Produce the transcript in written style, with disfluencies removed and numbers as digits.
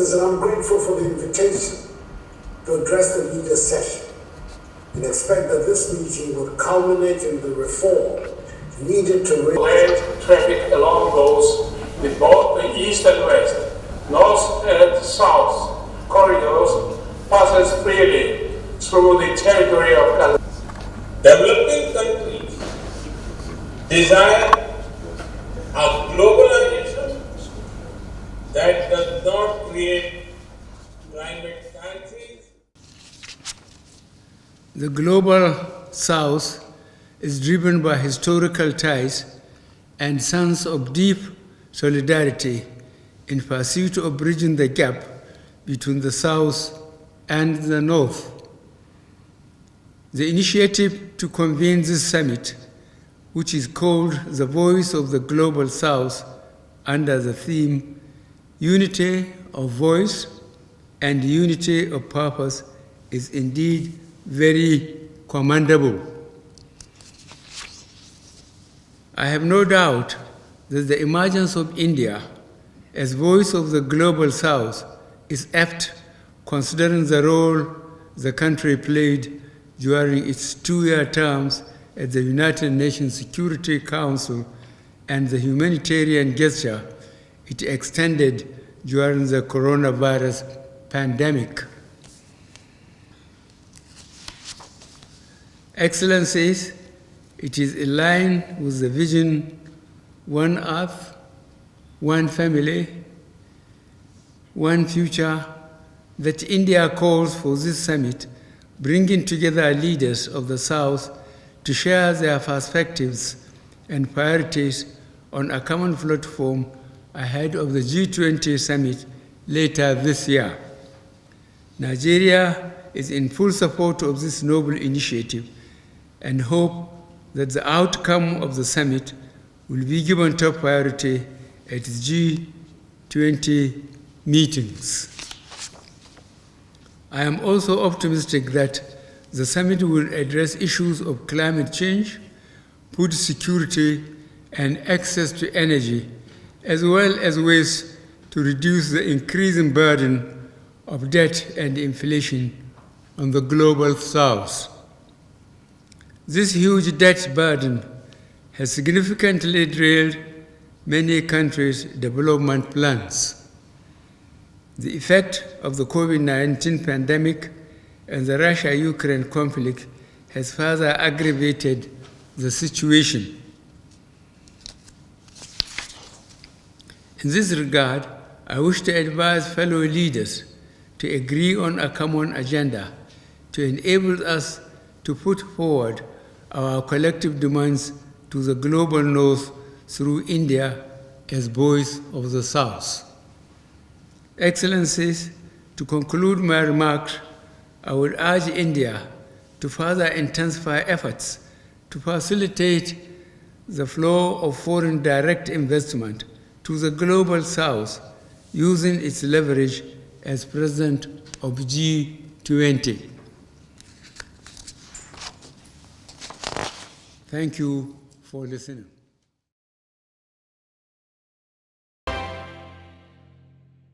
Ministers, and I'm grateful for the invitation to address the leaders' session and expect that this meeting will culminate in the reform needed to regulate traffic along those with both the east and west, north and south corridors passes freely through the territory of Canada. Developing countries desire a globalization that does not create climate crises. The global south is driven by historical ties and sense of deep solidarity in pursuit of bridging the gap between the south and the north. The initiative to convene this summit, which is called the Voice of the Global South under the theme Unity of Voice and Unity of Purpose, is indeed very commendable. I have no doubt that the emergence of India as voice of the Global South is apt, considering the role the country played during its 2-year terms at the United Nations Security Council and the humanitarian gesture it extended during the coronavirus pandemic. Excellencies, it is in line with the vision One Earth, One Family, One Future that India calls for this summit, bringing together leaders of the South to share their perspectives and priorities on a common platform ahead of the G20 summit later this year. Nigeria is in full support of this noble initiative and hope that the outcome of the summit will be given top priority at G20 meetings. I am also optimistic that the summit will address issues of climate change, food security, and access to energy, as well as ways to reduce the increasing burden of debt and inflation on the global south. This huge debt burden has significantly derailed many countries' development plans. The effect of the COVID-19 pandemic and the Russia-Ukraine conflict has further aggravated the situation. In this regard, I wish to advise fellow leaders to agree on a common agenda to enable us to put forward our collective demands to the global north through India as voice of the South. Excellencies, to conclude my remarks, I would urge India to further intensify efforts to facilitate the flow of foreign direct investment to the global south using its leverage as president of G20. Thank you for listening.